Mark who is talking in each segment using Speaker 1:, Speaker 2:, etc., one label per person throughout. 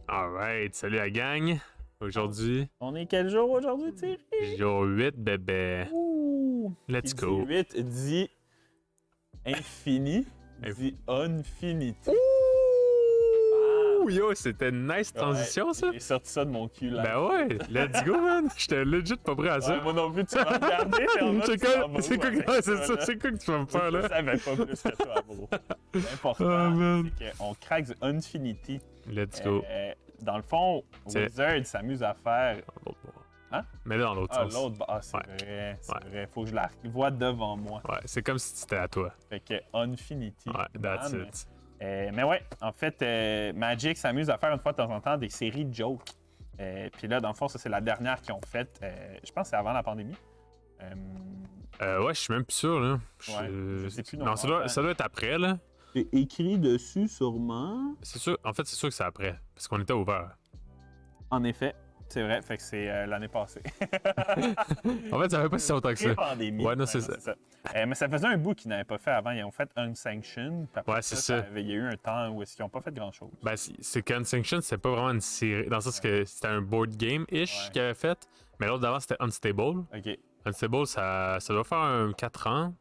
Speaker 1: Alright, salut la gang. Aujourd'hui,
Speaker 2: On est quel jour aujourd'hui, Thierry?
Speaker 1: jour 8, bébé.
Speaker 2: Ouh!
Speaker 1: Let's
Speaker 2: Qui
Speaker 1: go.
Speaker 2: dit 8 dit infini, dit infinity.
Speaker 1: Ouh, yo, c'était une nice transition, ça.
Speaker 2: J'ai sorti ça de mon cul, là.
Speaker 1: Ben ouais, let's go, man. J'étais legit pas prêt à ça.
Speaker 2: Ouais, moi non plus, tu m'as regardé. t'es en mode,
Speaker 1: C'est
Speaker 2: tu t'en
Speaker 1: quoi,
Speaker 2: vas
Speaker 1: c'est
Speaker 2: où
Speaker 1: quoi,
Speaker 2: avec
Speaker 1: c'est
Speaker 2: ça,
Speaker 1: ça,
Speaker 2: là?
Speaker 1: c'est quoi que tu vas me faire,
Speaker 2: Je
Speaker 1: là?
Speaker 2: savais pas plus que toi, bro. L'important,
Speaker 1: Oh, man.
Speaker 2: c'est qu'on craque du Infinity.
Speaker 1: Let's go.
Speaker 2: Dans le fond,
Speaker 1: C'est-
Speaker 2: Wizard s'amuse à faire... Hein?
Speaker 1: Mais dans l'autre
Speaker 2: Ah,
Speaker 1: sens.
Speaker 2: l'autre... Ah, c'est
Speaker 1: Ouais.
Speaker 2: vrai, c'est
Speaker 1: Ouais.
Speaker 2: vrai. Faut que je la vois devant moi.
Speaker 1: Ouais, c'est comme si c'était à toi.
Speaker 2: Fait que Infinity.
Speaker 1: Ouais, that's
Speaker 2: Man.
Speaker 1: it.
Speaker 2: Mais ouais, en fait, Magic s'amuse à faire une fois de temps en temps des séries de jokes. Puis là, dans le fond, ça, c'est la dernière qu'ils ont faite. Je pense que c'est avant la pandémie.
Speaker 1: Ouais, je suis même plus sûr, là.
Speaker 2: Je sais plus non
Speaker 1: Non,
Speaker 2: plus.
Speaker 1: ça doit être après, là.
Speaker 2: C'est écrit dessus, sûrement.
Speaker 1: C'est sûr, en fait, c'est sûr que c'est après. Parce qu'on était ouvert.
Speaker 2: En effet, c'est vrai. Fait que c'est l'année passée.
Speaker 1: En fait, ça fait pas si longtemps que ça.
Speaker 2: Pré-pandémie.
Speaker 1: Ouais, non, c'est ça.
Speaker 2: Mais ça faisait un bout qu'ils n'avaient pas fait avant. Ils ont fait Unsanctioned. Puis après
Speaker 1: Ouais, c'est ça.
Speaker 2: Il y a eu un temps où ils n'ont pas fait grand-chose.
Speaker 1: Ben, c'est qu'Unsanctioned, c'est pas vraiment une série. Dans le sens que c'était un board game-ish
Speaker 2: Ouais.
Speaker 1: qu'ils avaient fait. Mais l'autre d'avant, c'était Unstable.
Speaker 2: OK.
Speaker 1: Unstable, ça doit faire un 4 ans.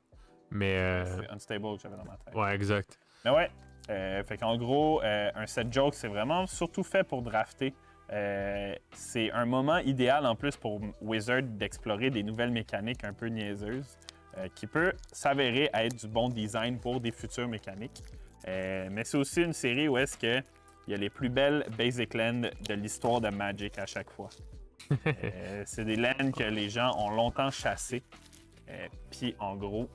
Speaker 1: Mais.
Speaker 2: C'est Unstable que j'avais dans ma tête.
Speaker 1: Ouais, exact.
Speaker 2: Mais ouais, fait qu'en gros, un set joke, c'est vraiment surtout fait pour drafter. C'est un moment idéal en plus pour Wizard d'explorer des nouvelles mécaniques un peu niaiseuses qui peut s'avérer être du bon design pour des futures mécaniques. Mais c'est aussi une série où est-ce que il y a les plus belles basic lands de l'histoire de Magic à chaque fois. C'est des lands que les gens ont longtemps chassés. Puis en gros,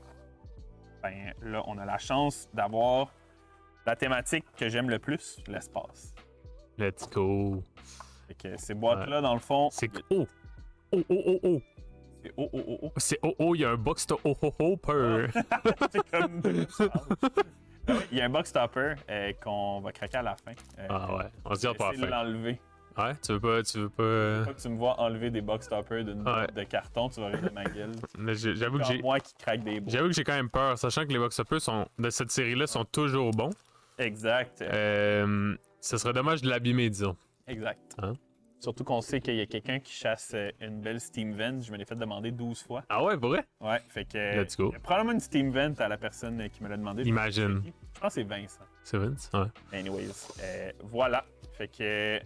Speaker 2: ben là, on a la chance d'avoir la thématique que j'aime le plus, l'espace.
Speaker 1: Let's go.
Speaker 2: Fait que ces boîtes-là, dans le fond,
Speaker 1: C'est. Oh! Oh, oh, oh, oh!
Speaker 2: c'est oh, oh, oh, oh.
Speaker 1: C'est oh, oh, il y a un box de oh, oh, oh, peur.
Speaker 2: C'est comme... Il y a un box topper qu'on va craquer à la fin.
Speaker 1: Ah ouais, on se dit pas à
Speaker 2: Essayer de
Speaker 1: faire.
Speaker 2: l'enlever.
Speaker 1: Ouais, tu veux pas.
Speaker 2: Pas que tu me vois enlever des box toppers d'une
Speaker 1: Ouais.
Speaker 2: boîte de carton, tu vas rire de ma gueule.
Speaker 1: Mais j'avoue que
Speaker 2: Comme
Speaker 1: j'ai.
Speaker 2: moi qui craque des boîtes.
Speaker 1: J'avoue que j'ai quand même peur, sachant que les box-uppers de cette série-là sont toujours bons.
Speaker 2: Exact.
Speaker 1: Ce serait dommage de l'abîmer, disons.
Speaker 2: Exact.
Speaker 1: Hein?
Speaker 2: Surtout qu'on sait qu'il y a quelqu'un qui chasse une belle Steam Vent. Je me l'ai fait demander 12 fois.
Speaker 1: Ah ouais, pour vrai?
Speaker 2: Ouais, fait que.
Speaker 1: Let's go.
Speaker 2: Il y a probablement une Steam Vent à la personne qui me l'a demandé.
Speaker 1: Imagine.
Speaker 2: Je pense que c'est Vincent.
Speaker 1: C'est Vince? Ouais.
Speaker 2: Anyways, voilà. Fait que.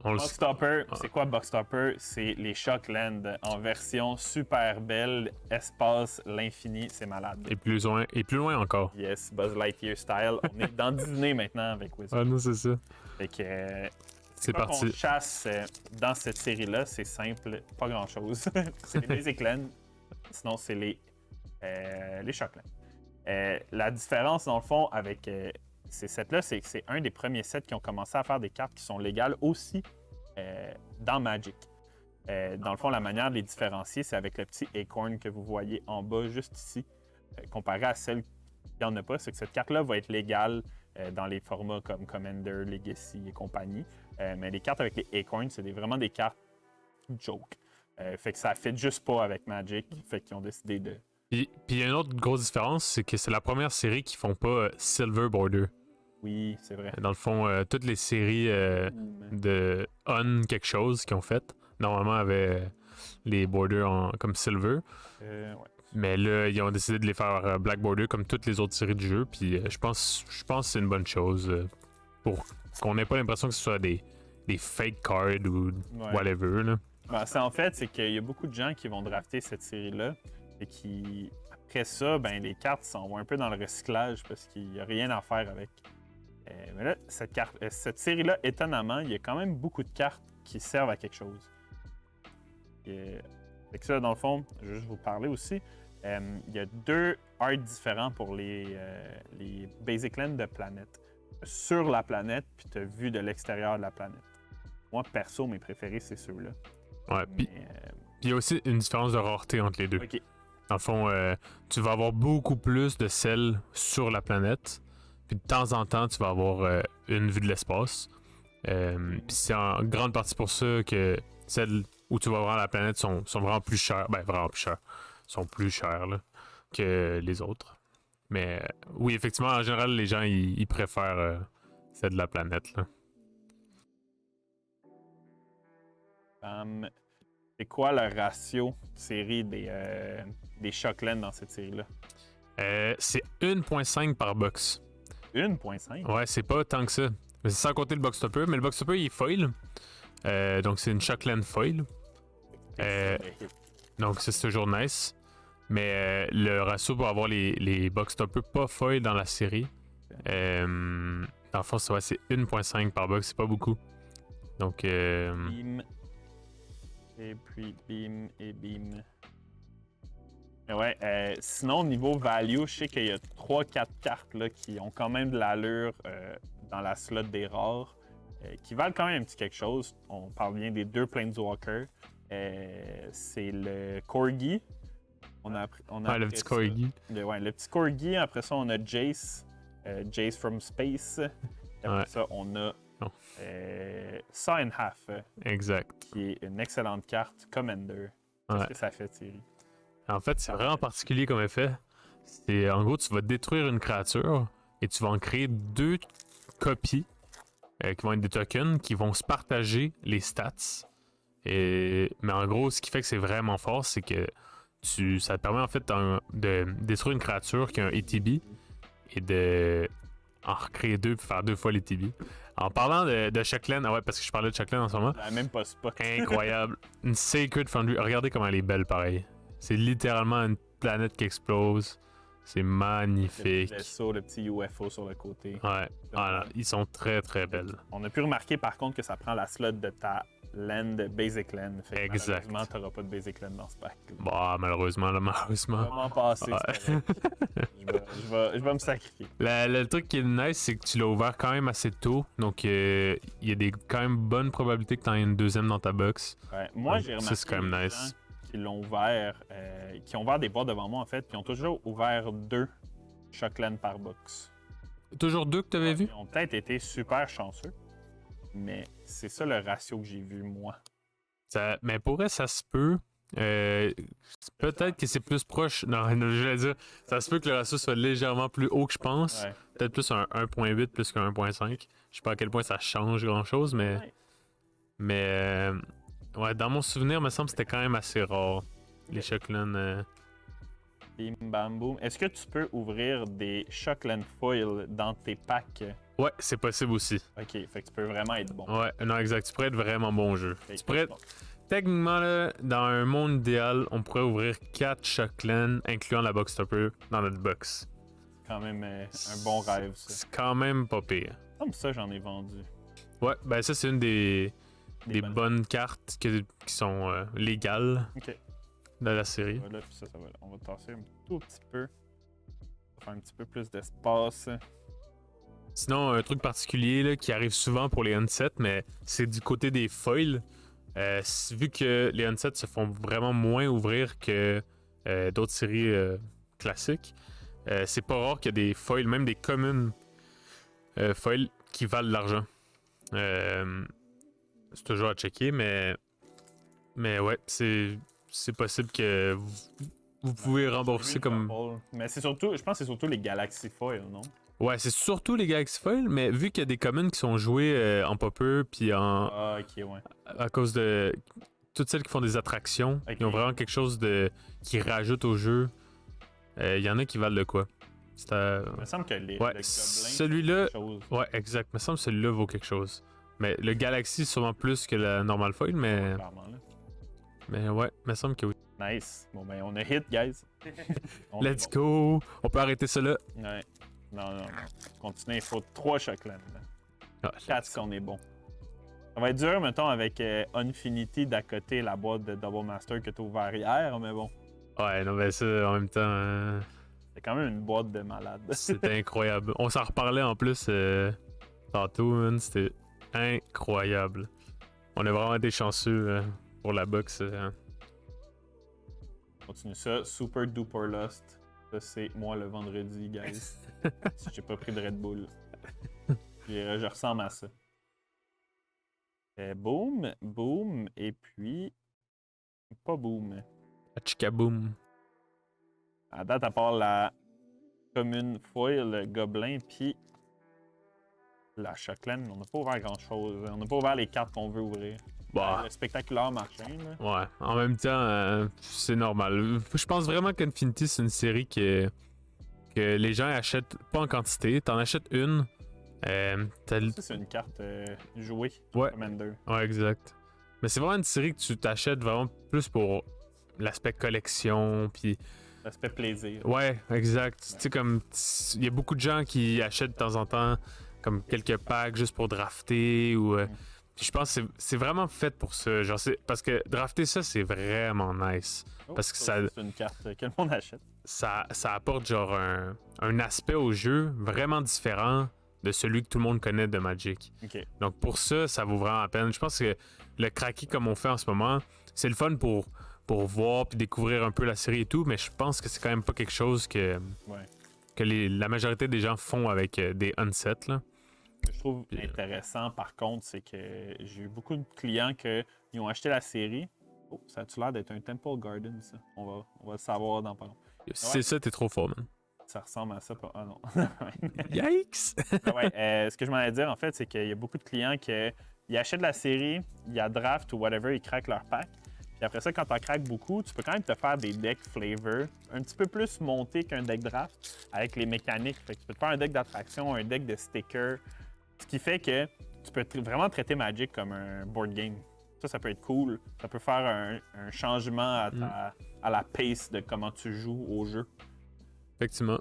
Speaker 1: On le
Speaker 2: Box Topper, c'est quoi Box Topper? C'est les Shockland en version super belle, espace, l'infini, c'est malade.
Speaker 1: Et plus loin encore.
Speaker 2: Yes, Buzz Lightyear style. On est dans Disney maintenant avec Wizard.
Speaker 1: Ah non, c'est ça.
Speaker 2: Fait que.
Speaker 1: C'est
Speaker 2: Quoi
Speaker 1: parti.
Speaker 2: qu'on chasse dans cette série-là, c'est simple, pas grand-chose. C'est les Basic Land, sinon c'est les Shockland. La différence, dans le fond, avec ces sets-là, c'est que c'est un des premiers sets qui ont commencé à faire des cartes qui sont légales aussi dans Magic. Dans le fond, la manière de les différencier, c'est avec le petit acorn que vous voyez en bas, juste ici, comparé à celle qui n'en a pas, c'est que cette carte-là va être légale dans les formats comme Commander, Legacy et compagnie. Mais les cartes avec les acorns, c'est vraiment des cartes joke. Fait que ça fit juste pas avec Magic. Fait qu'ils ont décidé de...
Speaker 1: Puis il y a une autre grosse différence, c'est que c'est la première série qui font pas Silver Border.
Speaker 2: Oui, c'est vrai.
Speaker 1: Dans le fond, toutes les séries de On quelque chose qu'ils ont fait, normalement avaient les borders comme Silver.
Speaker 2: Ouais.
Speaker 1: Mais là, ils ont décidé de les faire Black Border comme toutes les autres séries de jeux. Puis je pense que c'est une bonne chose pour qu'on n'ait pas l'impression que ce soit des fake cards ou whatever. Là.
Speaker 2: Ben, c'est qu'il y a beaucoup de gens qui vont drafter cette série-là et qui, après ça, ben, les cartes s'en vont un peu dans le recyclage parce qu'il n'y a rien à faire avec. Mais là, cette série-là, étonnamment, il y a quand même beaucoup de cartes qui servent à quelque chose. Fait que ça, dans le fond, je vais juste vous parler aussi. Il y a deux arts différents pour les Basic Lands de planète. Sur la planète, puis tu as vu de l'extérieur de la planète. Moi, perso, mes préférés, c'est ceux-là.
Speaker 1: Ouais, puis il y a aussi une différence de rareté entre les deux.
Speaker 2: OK.
Speaker 1: Dans le fond, tu vas avoir beaucoup plus de sel sur la planète. Puis de temps en temps, tu vas avoir une vue de l'espace. Puis c'est en grande partie pour ça que celles où tu vas voir la planète sont vraiment plus chères. Ben, vraiment plus chères. Sont plus chères là, que les autres. Mais oui, effectivement, en général, les gens, ils préfèrent celle de la planète. Là.
Speaker 2: C'est quoi le ratio de série des Shockland dans cette série-là?
Speaker 1: C'est 1.5 par box.
Speaker 2: 1.5?
Speaker 1: Ouais, c'est pas tant que ça. Mais c'est sans compter le box topper, mais le box topper il est foil. Donc c'est une Shockland foil. Donc c'est toujours nice. Mais le ratio pour avoir les box toppers pas foil dans la série, dans le fond, c'est 1.5 par box, c'est pas beaucoup. Donc.
Speaker 2: Beam. Et puis beam et beam. Mais ouais, sinon, niveau value, je sais qu'il y a 3-4 cartes là, qui ont quand même de l'allure dans la slot des rares, qui valent quand même un petit quelque chose. On parle bien des 2 Planeswalkers. C'est le Corgi. On a
Speaker 1: le petit Corgi.
Speaker 2: Le petit Corgi. Après ça, on a Jace. Jace from Space. Après ça, on a Saw in Half.
Speaker 1: Exact.
Speaker 2: Qui est une excellente carte. Commander. Qu'est-ce que ça fait, Thierry?
Speaker 1: En fait, c'est vraiment particulier comme effet. C'est en gros, tu vas détruire une créature et tu vas en créer 2 copies qui vont être des tokens qui vont se partager les stats. Mais en gros, ce qui fait que c'est vraiment fort, c'est que ça te permet en fait de détruire une créature qui a un ATB et de en recréer 2 pour faire 2 fois l'ATB. En parlant de Shockland, ouais, parce que je parlais de Shockland en ce moment.
Speaker 2: Même pas spot.
Speaker 1: Incroyable. Une Sacred Foundry. Regardez comment elle est belle, pareil. C'est littéralement une planète qui explose. C'est magnifique.
Speaker 2: Le petit vaisseau, le petit UFO sur le côté.
Speaker 1: Ouais. Voilà. Ils sont très très belles.
Speaker 2: On a pu remarquer par contre que ça prend la slot de ta land, Basic Land. Fait que
Speaker 1: exact.
Speaker 2: Malheureusement, t'auras pas de Basic Land dans ce pack.
Speaker 1: Bah, malheureusement, là, malheureusement.
Speaker 2: Vraiment passé,
Speaker 1: ouais.
Speaker 2: je vais me sacrifier.
Speaker 1: Le truc qui est nice, c'est que tu l'as ouvert quand même assez tôt. Donc, il y a quand même bonnes probabilités que tu en aies une deuxième dans ta box.
Speaker 2: Ouais. Moi, j'ai remarqué
Speaker 1: c'est quand même nice.
Speaker 2: Qui l'ont ouvert, qui ont ouvert des boîtes devant moi, en fait, puis ils ont toujours ouvert 2 Shockland par box.
Speaker 1: Toujours 2 que tu avais vu?
Speaker 2: Ils ont peut-être été super chanceux, mais c'est ça le ratio que j'ai vu, moi.
Speaker 1: Mais pour vrai, ça se peut. Peut-être que c'est plus proche. Non, je vais dire, ça se peut que le ratio soit légèrement plus haut que je pense.
Speaker 2: Ouais.
Speaker 1: Peut-être plus un 1.8 plus qu'un 1.5. Je sais pas à quel point ça change grand-chose, mais...
Speaker 2: Ouais.
Speaker 1: Mais... ouais, dans mon souvenir, il me semble que c'était quand même assez rare. Les Shockland...
Speaker 2: Bim bam boom. Est-ce que tu peux ouvrir des Shockland foil dans tes packs?
Speaker 1: Ouais, c'est possible aussi.
Speaker 2: Ok, fait que tu peux vraiment être bon.
Speaker 1: Ouais, non, exact. Tu pourrais être vraiment bon au jeu.
Speaker 2: Fait
Speaker 1: Tu pourrais... Techniquement, là, dans un monde idéal, on pourrait ouvrir 4 Shockland, incluant la box topper, dans notre box.
Speaker 2: C'est quand même un bon rêve, ça.
Speaker 1: C'est quand même pas pire.
Speaker 2: Comme ça, j'en ai vendu.
Speaker 1: Ouais, ben ça, c'est une des bonnes cartes qui sont légales dans la série.
Speaker 2: Voilà, puis ça va. On va tasser un tout petit peu. On va faire un petit peu plus d'espace.
Speaker 1: Sinon, un truc particulier là, qui arrive souvent pour les unsets, mais c'est du côté des foils. Vu que les unsets se font vraiment moins ouvrir que d'autres séries classiques, c'est pas rare qu'il y a des foils, même des communes foils qui valent de l'argent. C'est toujours à checker, mais ouais, c'est possible que vous pouvez rembourser comme...
Speaker 2: Mais c'est surtout, je pense que c'est surtout les Galaxy Foil, non?
Speaker 1: Ouais, c'est surtout les Galaxy Foil, mais vu qu'il y a des communes qui sont jouées en popper puis en...
Speaker 2: Ah, ok, ouais.
Speaker 1: À cause de toutes celles qui font des attractions,
Speaker 2: Okay.
Speaker 1: qui ont vraiment quelque chose qui rajoute au jeu. Il y en a qui valent de quoi.
Speaker 2: Il me semble que le Goblin,
Speaker 1: celui-là... Ouais, exact. Il me semble que celui-là vaut quelque chose. Mais le Galaxy, sûrement plus que la Normal Foil, mais...
Speaker 2: Clairement, là.
Speaker 1: Mais ouais, il me semble que oui.
Speaker 2: Nice. Bon, ben, on a hit, guys.
Speaker 1: Let's go! On peut arrêter ça là.
Speaker 2: Ouais. Non. Continuez, il faut 3 Shockland. 4 si on est bon. Ça va être dur, mettons, avec Infinity d'à côté, la boîte de Double Master que tu as ouvert hier, mais bon.
Speaker 1: Ouais, non, mais ça, en même temps...
Speaker 2: C'est quand même une boîte de malade.
Speaker 1: C'était incroyable. On s'en reparlait en plus tantôt, man. C'était incroyable. On a vraiment été chanceux pour la box.
Speaker 2: Continue ça. Super Duper Lost. Ça, c'est moi le vendredi, guys. Si j'ai pas pris de Red Bull. Je ressemble à ça. Boom, boom, et puis... Pas boom.
Speaker 1: Chikaboom.
Speaker 2: À date, à part la commune foil, le gobelin, puis la Shockland, on n'a pas ouvert grand-chose. On n'a pas ouvert les cartes qu'on veut ouvrir.
Speaker 1: Bah,
Speaker 2: Le spectaculaire machin, là.
Speaker 1: ouais. En même temps, c'est normal. Je pense vraiment qu'Infinity, c'est une série que les gens achètent pas en quantité. T'en achètes une. T'as
Speaker 2: Ça, c'est une carte jouée.
Speaker 1: Ouais.
Speaker 2: Commander.
Speaker 1: Ouais, exact. Mais c'est vraiment une série que tu t'achètes vraiment plus pour l'aspect collection, puis
Speaker 2: L'aspect plaisir.
Speaker 1: ouais, exact. Tu sais, comme il y a beaucoup de gens qui achètent de temps en temps comme quelques packs juste pour drafter ou. Puis je pense que c'est vraiment fait pour ça. Genre, parce que drafter ça, c'est vraiment nice.
Speaker 2: Oh,
Speaker 1: Parce que
Speaker 2: c'est une carte que le monde achète.
Speaker 1: ça apporte genre un aspect au jeu vraiment différent de celui que tout le monde connaît de Magic.
Speaker 2: Ok.
Speaker 1: Donc pour ça, ça vaut vraiment la peine. Je pense que le craquer comme on fait en ce moment, c'est le fun pour voir puis découvrir un peu la série et tout, mais je pense que c'est quand même pas quelque chose que,
Speaker 2: Ouais.
Speaker 1: que la majorité des gens font avec des unsets. Là.
Speaker 2: Ce que je trouve intéressant, par contre, c'est que j'ai eu beaucoup de clients qui ont acheté la série. Oh, ça a-tu l'air d'être un Temple Garden, ça? On va le savoir dans pas long.
Speaker 1: Si c'est ça, t'es trop fort, man.
Speaker 2: Ça ressemble à ça. Ah non.
Speaker 1: Yikes!
Speaker 2: Ouais, ce que je m'en allais dire, en fait, c'est qu'il y a beaucoup de clients qui achètent la série, il y a draft ou whatever, ils craquent leur pack. Puis après ça, quand tu en craques beaucoup, tu peux quand même te faire des decks flavor un petit peu plus montés qu'un deck draft avec les mécaniques. Fait que tu peux te faire un deck d'attraction, un deck de sticker. Ce qui fait que tu peux vraiment traiter Magic comme un board game. Ça peut être cool. Ça peut faire un changement à la pace de comment tu joues au jeu.
Speaker 1: Effectivement.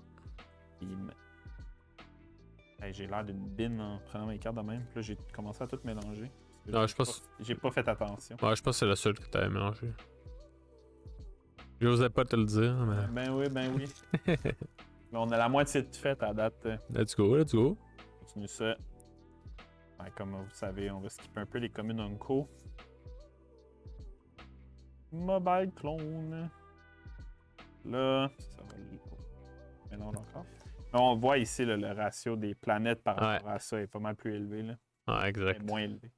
Speaker 2: Hey, j'ai l'air d'une bine en prenant mes cartes de même. Puis là, j'ai commencé à tout mélanger.
Speaker 1: Non, je pense.
Speaker 2: J'ai pas fait attention.
Speaker 1: Ouais, je pense que c'est la seule que t'avais mélangée. J'osais pas te le dire, mais.
Speaker 2: Ben oui. Là, on a la moitié de fait à date.
Speaker 1: Let's go, let's go.
Speaker 2: Continue ça. Ouais, comme vous savez, on va skipper un peu les communes Unco. Mobile clone. Là, ça va mélange encore. Là, on voit ici là, le ratio des planètes par rapport à ça est pas mal plus élevé. Là.
Speaker 1: Ah, exact.
Speaker 2: Moins élevé.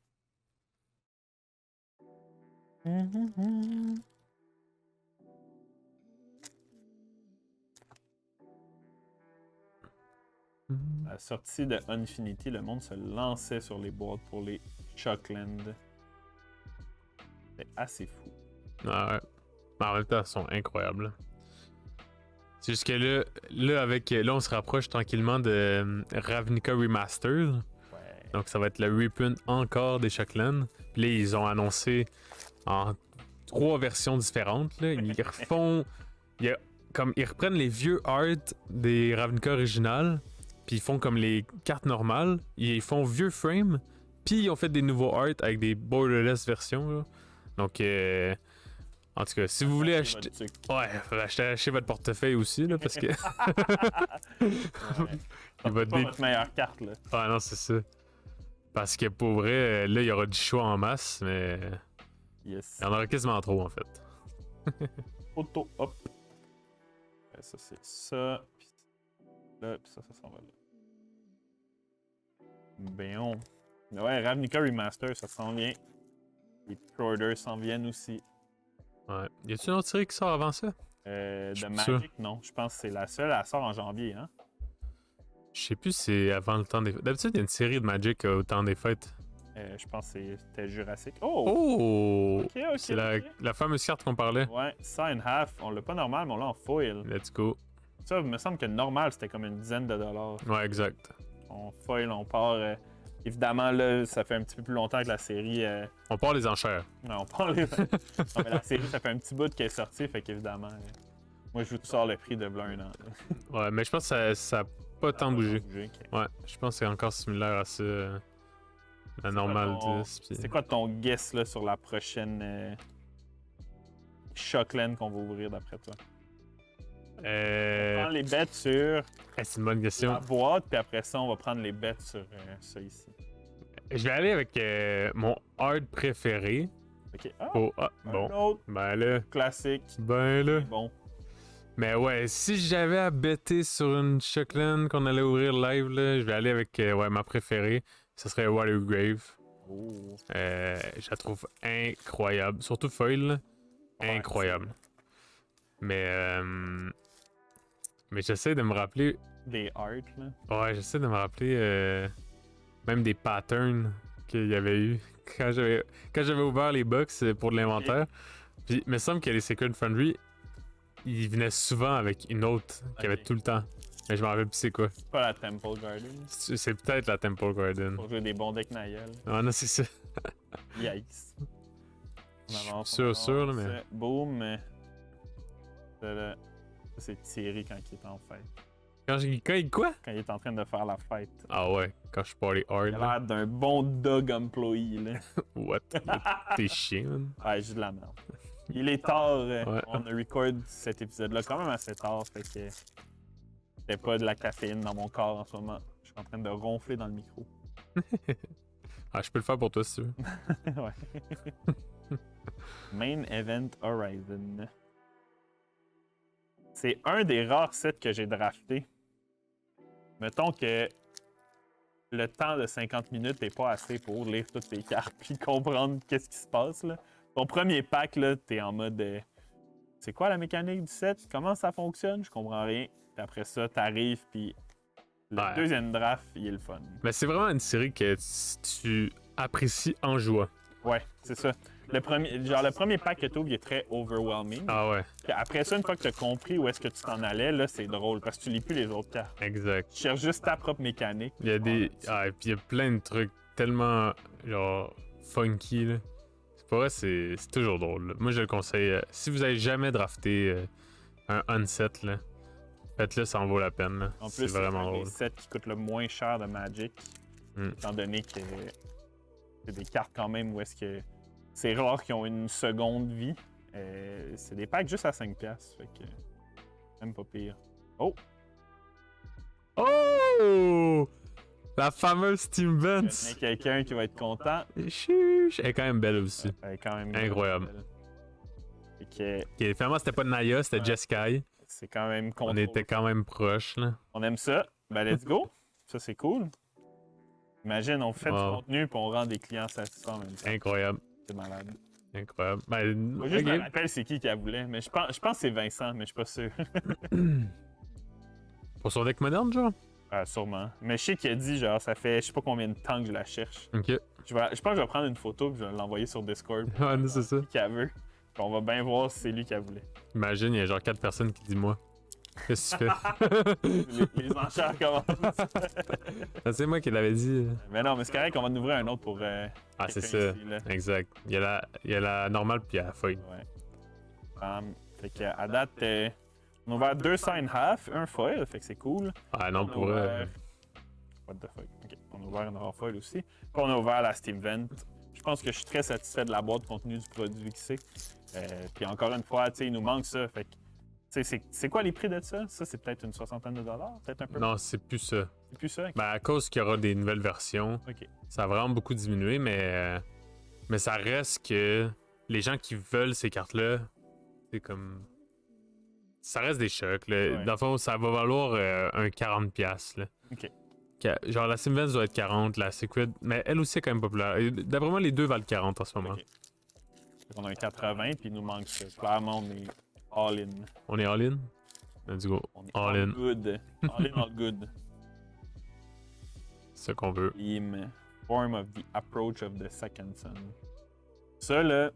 Speaker 2: À la sortie de Unfinity, le monde se lançait sur les boîtes pour les Shockland. C'est assez fou.
Speaker 1: Ah ouais. Mais en même temps, elles sont incroyables. C'est juste que là, on se rapproche tranquillement de Ravnica Remastered.
Speaker 2: Ouais.
Speaker 1: Donc, ça va être le reprint encore des Shockland. Puis là, ils ont annoncé en 3 versions différentes. Là. Ils refont. Ils reprennent les vieux art des Ravnica originales. Puis ils font comme les cartes normales. Ils font vieux frame. Puis ils ont fait des nouveaux art avec des borderless versions. Là. Donc, en tout cas, si vous voulez acheter. Ouais, faut acheter votre portefeuille aussi, là, parce que.
Speaker 2: Il va pas votre meilleure carte, là.
Speaker 1: Ah non, c'est ça. Parce que pour vrai, là, il y aura du choix en masse, mais.
Speaker 2: Yes.
Speaker 1: Il y en aura quasiment trop, en fait.
Speaker 2: Auto, hop. Ça, c'est ça. Puis là, puis ça s'en va là. Ben, ouais, Ravnica Remaster, ça s'en vient. Les pre-orders s'en viennent aussi.
Speaker 1: Ouais. Y a-tu une autre série qui sort avant ça?
Speaker 2: De Magic, non. Je pense que c'est la seule. Elle sort en janvier, hein?
Speaker 1: Je sais plus si c'est avant le temps des fêtes. D'habitude, il y a une série de Magic au temps des fêtes.
Speaker 2: Je pense que c'était Jurassic. Oh!
Speaker 1: Oh!
Speaker 2: Ok.
Speaker 1: C'est la fameuse carte qu'on parlait.
Speaker 2: Ouais, ça and half. On l'a pas normal, mais on l'a en foil.
Speaker 1: Let's go.
Speaker 2: Ça, il me semble que normal, c'était comme une dizaine de dollars.
Speaker 1: Ouais, exact.
Speaker 2: On foil, on part. Évidemment, là, ça fait un petit peu plus longtemps que la série.
Speaker 1: On part les enchères.
Speaker 2: Non, on part les. Non, mais la série, ça fait un petit bout qu'elle est sortie, fait qu'évidemment. Moi, je vous sors le prix de un an.
Speaker 1: Ouais, mais je pense que ça a pas tant bougé.
Speaker 2: Okay.
Speaker 1: Ouais, je pense que c'est encore similaire à ça. La normale 10. Puis...
Speaker 2: C'est quoi ton guess là, sur la prochaine Shockland qu'on va ouvrir d'après toi? On prend les bêtes sur
Speaker 1: c'est une bonne question.
Speaker 2: la boîte, puis après ça, on va prendre les bêtes sur ça ici.
Speaker 1: Je vais aller avec mon hard préféré.
Speaker 2: Ok.
Speaker 1: Bon.
Speaker 2: Autre
Speaker 1: Ben là.
Speaker 2: classique.
Speaker 1: Ben là.
Speaker 2: Bon.
Speaker 1: Mais ouais, si j'avais à bêter sur une Shockland qu'on allait ouvrir live, là, je vais aller avec ma préférée. Ce serait Watergrave.
Speaker 2: Oh.
Speaker 1: Je la trouve incroyable. Surtout foil, là. Incroyable. Mais j'essaie de me rappeler.
Speaker 2: Des arts, là.
Speaker 1: Ouais, j'essaie de me rappeler même des patterns qu'il y avait eu quand j'avais ouvert les box pour de l'inventaire. Puis il me semble que les Secret Foundry, ils venaient souvent avec une autre qu'il y avait tout le temps. Mais je m'en rappelle plus c'est quoi.
Speaker 2: C'est pas la Temple Garden.
Speaker 1: C'est peut-être la Temple Garden.
Speaker 2: Pour jouer des bons decks Naya.
Speaker 1: Ah non, c'est ça.
Speaker 2: Yikes.
Speaker 1: Je suis sûr, là, mais...
Speaker 2: Boom. Ça, là, c'est Thierry quand il est en fête.
Speaker 1: Quoi?
Speaker 2: Quand il est en train de faire la fête.
Speaker 1: Ah ouais, quand je party hard.
Speaker 2: Il a
Speaker 1: Là.
Speaker 2: l'air d'un bon dog employee, là.
Speaker 1: What? T'es chiant, man.
Speaker 2: Ouais, j'ai de la merde. Il est tard.
Speaker 1: Ouais.
Speaker 2: On a record cet épisode-là quand même assez tard. Fait que j'ai pas de la caféine dans mon corps en ce moment. Je suis en train de ronfler dans le micro.
Speaker 1: Ah, je peux le faire pour toi si tu veux.
Speaker 2: Ouais. Main Event Horizon. C'est un des rares sets que j'ai drafté. Mettons que le temps de 50 minutes n'est pas assez pour lire toutes tes cartes puis comprendre qu'est-ce qui se passe. Là. Ton premier pack, là, t'es en mode c'est quoi la mécanique du set? Comment ça fonctionne? Je comprends rien. Puis après ça, t'arrives puis le deuxième draft, il est le fun.
Speaker 1: Mais c'est vraiment une série que tu apprécies en jouant.
Speaker 2: Ouais, c'est ça. Le premier pack que tu ouvres, il est très overwhelming.
Speaker 1: Ah ouais,
Speaker 2: Puis après ça, une fois que tu as compris où est-ce que tu t'en allais, là, c'est drôle parce que tu lis plus les autres cartes.
Speaker 1: exact.
Speaker 2: Tu cherches juste ta propre mécanique.
Speaker 1: Il y a des... Ah, et puis il y a plein de trucs tellement, genre, funky, là. C'est pas vrai, c'est toujours drôle. Là. Moi, je le conseille. Si vous avez jamais drafté un unset, là, faites-le, ça en vaut la peine. Là.
Speaker 2: En
Speaker 1: C'est
Speaker 2: plus, c'est
Speaker 1: vraiment
Speaker 2: un des
Speaker 1: drôle.
Speaker 2: sets qui coûte le moins cher de Magic. Étant donné que c'est des cartes quand même où est-ce que c'est rare qu'ils ont une seconde vie. C'est des packs juste à 5$. Fait que même pas pire. Oh!
Speaker 1: Oh! La fameuse Steam
Speaker 2: Il y a
Speaker 1: Vents!
Speaker 2: quelqu'un qui va être content.
Speaker 1: Chuch! Elle est quand même belle aussi.
Speaker 2: Elle est quand même
Speaker 1: Incroyable.
Speaker 2: belle. Fait que
Speaker 1: Ok, finalement, c'était pas Naya, c'était Jeskai.
Speaker 2: c'est quand même
Speaker 1: On
Speaker 2: contrôlé.
Speaker 1: était quand même proches, là.
Speaker 2: On aime ça. Ben, let's go. Ça, c'est cool. Imagine, on fait du contenu puis on rend des clients satisfaits en même temps.
Speaker 1: Incroyable.
Speaker 2: C'est malade.
Speaker 1: Incroyable. Ben,
Speaker 2: Moi, juste
Speaker 1: ok.
Speaker 2: me rappelle c'est qui a voulu. Mais je pense que c'est Vincent, mais je suis pas sûr.
Speaker 1: Pour son deck moderne, genre?
Speaker 2: Sûrement. Mais je sais qu'il a dit, genre, ça fait je sais pas combien de temps que je la cherche.
Speaker 1: Ok.
Speaker 2: Je pense que je vais prendre une photo et je vais l'envoyer sur Discord.
Speaker 1: Ah, non, c'est ça.
Speaker 2: Qui qu'elle veut. Puis on va bien voir si c'est lui qui a voulu.
Speaker 1: Imagine, il y a genre 4 personnes qui disent moi. Qu'est-ce que tu fais?
Speaker 2: les enchères commencent.
Speaker 1: C'est moi qui l'avais dit.
Speaker 2: Mais non, mais c'est correct qu'on va en ouvrir un autre pour.
Speaker 1: Ah, c'est
Speaker 2: quelqu'un
Speaker 1: ça.
Speaker 2: ici, là.
Speaker 1: Exact. Il y a la normale puis il y a la foil.
Speaker 2: Ouais. Fait qu'à date, on a ouvert 2 sign half, un foil, fait que c'est cool.
Speaker 1: Ah non,
Speaker 2: On a
Speaker 1: pour
Speaker 2: ouvert- What the fuck? Ok, on a ouvert une rare foil aussi. Puis on a ouvert la Steam Vent. Je pense que je suis très satisfait de la boîte contenu du produit que c'est. Puis encore une fois, tu sais, il nous manque ça. Fait que, tu sais, c'est quoi les prix de ça? Ça, c'est peut-être une soixantaine de dollars? Peut-être un peu
Speaker 1: Non, c'est plus ça.
Speaker 2: C'est plus ça?
Speaker 1: Ben, à cause qu'il y aura des nouvelles versions,
Speaker 2: Ok.
Speaker 1: ça a vraiment beaucoup diminué, mais ça reste que les gens qui veulent ces cartes-là, c'est comme. Ça reste des chocs. Là.
Speaker 2: Ouais.
Speaker 1: Dans le fond, ça va valoir un 40$. Là.
Speaker 2: Ok.
Speaker 1: Genre, la Simvens doit être 40, la Secret, mais elle aussi est quand même populaire. Et d'après moi, les deux valent 40 en ce moment.
Speaker 2: Ok. Fait qu'on a un 80, puis il nous manque ça. Clairement, on est all-in.
Speaker 1: On est all-in? Let's go.
Speaker 2: On est
Speaker 1: All in.
Speaker 2: good. All-in, all good.
Speaker 1: C'est ce qu'on veut.
Speaker 2: Theme, form of the approach of the second son. Ça, là,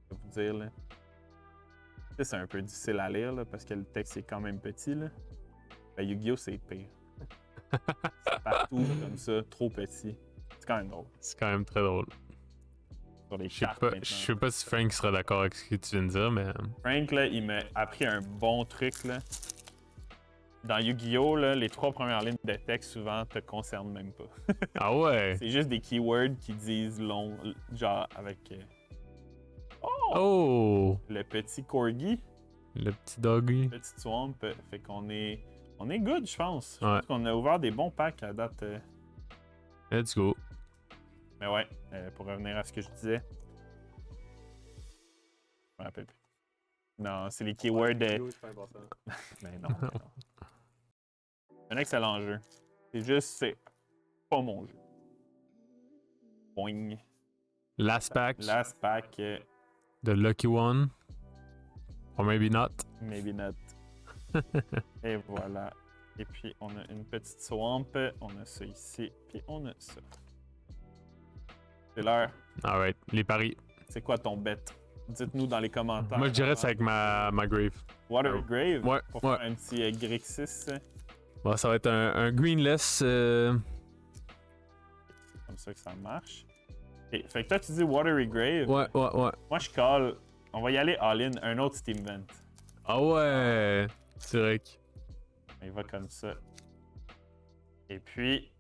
Speaker 2: je vais vous dire, là, tu sais, c'est un peu difficile à lire, là, parce que le texte est quand même petit, là. Ben, Yu-Gi-Oh! C'est pire. C'est partout, comme ça, trop petit. C'est quand même drôle.
Speaker 1: C'est quand même très drôle.
Speaker 2: Sur les
Speaker 1: Je sais
Speaker 2: cartes,
Speaker 1: pas,
Speaker 2: maintenant.
Speaker 1: je sais pas si Frank sera d'accord avec ce que tu viens de dire, mais.
Speaker 2: Frank, là, il m'a appris un bon truc, là. Dans Yu-Gi-Oh!, là, les 3 premières lignes de texte, souvent, te concernent même pas.
Speaker 1: Ah ouais!
Speaker 2: C'est juste des keywords qui disent long, genre avec...
Speaker 1: Oh!
Speaker 2: Le petit corgi,
Speaker 1: Le petit doggy.
Speaker 2: le petit swamp, fait qu'on est... On est good, je pense. Je
Speaker 1: Ouais.
Speaker 2: pense qu'on a ouvert des bons packs à date.
Speaker 1: Let's go.
Speaker 2: Mais ouais, pour revenir à ce que je disais. Je me rappelle plus. Non, c'est les keywords de... Mais non. mais non. Un excellent jeu. C'est juste, c'est pas mon jeu. Boing.
Speaker 1: Last pack
Speaker 2: Last pack,
Speaker 1: de Lucky One. Or maybe not.
Speaker 2: maybe not. Et voilà. Et puis, on a une petite swamp. On a ça ici. Puis, on a ça. C'est l'heure.
Speaker 1: Alright, les paris.
Speaker 2: C'est quoi ton bet? Dites-nous dans les commentaires.
Speaker 1: Moi, je dirais c'est avec ma grave.
Speaker 2: Water Grave?
Speaker 1: Ouais,
Speaker 2: Pour
Speaker 1: ouais.
Speaker 2: faire un petit Grixis.
Speaker 1: Bon, ça va être un greenless.
Speaker 2: Comme ça que ça marche. Ok, fait que toi, tu dis Watery Grave.
Speaker 1: Ouais.
Speaker 2: Moi, je call. On va y aller all-in, un autre Steam Vent.
Speaker 1: Ah ouais! C'est vrai que.
Speaker 2: Il va comme ça. Et puis.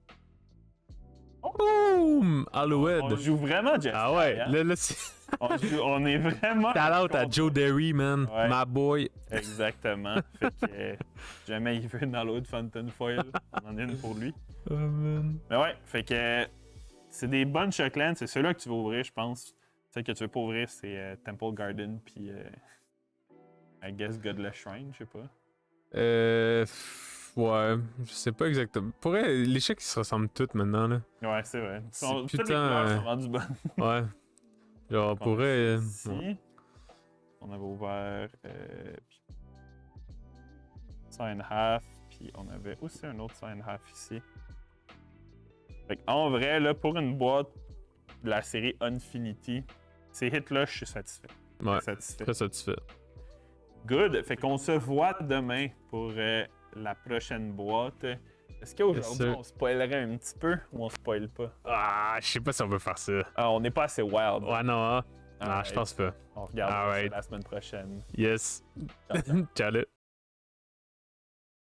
Speaker 1: Boom! Alouette!
Speaker 2: On joue vraiment Jeff.
Speaker 1: Ah ouais,
Speaker 2: hein?
Speaker 1: là, c'est.
Speaker 2: On est vraiment.
Speaker 1: Shout out à Joe Derry, man.
Speaker 2: Ouais.
Speaker 1: My boy.
Speaker 2: Exactement. Fait que jamais il veut une Hallowed Fountain Foil. On en a une pour lui.
Speaker 1: Oh man.
Speaker 2: Mais ouais, fait que c'est des bonnes Shocklands. C'est ceux-là que tu veux ouvrir, je pense. Celle que tu veux pas ouvrir, c'est Temple Garden, puis I guess Godless Shrine, je sais pas.
Speaker 1: Ouais, je sais pas exactement. Pour vrai, les chèques ils se ressemblent toutes maintenant, là.
Speaker 2: Ouais, c'est vrai.
Speaker 1: C'est
Speaker 2: Toutes les
Speaker 1: putain,
Speaker 2: couleurs sont rendues bonnes.
Speaker 1: Ouais. Genre, pour vrai.
Speaker 2: Ici,
Speaker 1: Ouais.
Speaker 2: on avait ouvert ça and half, puis on avait aussi un autre ça and half ici. Fait en vrai, là, pour une boîte de la série Infinity, ces hits-là, je suis satisfait.
Speaker 1: Ouais,
Speaker 2: Satisfait.
Speaker 1: très satisfait.
Speaker 2: Good. Fait qu'on se voit demain pour la prochaine boîte. Est-ce qu'aujourd'hui,
Speaker 1: Yes,
Speaker 2: on spoilerait un petit peu ou on spoil pas?
Speaker 1: Ah, je sais pas si on veut faire ça.
Speaker 2: Ah, on n'est pas assez wild.
Speaker 1: Ouais, non, hein? Non,
Speaker 2: Alright.
Speaker 1: je pense pas.
Speaker 2: On regarde ça
Speaker 1: Alright.
Speaker 2: la semaine prochaine.
Speaker 1: Yes. Ciao.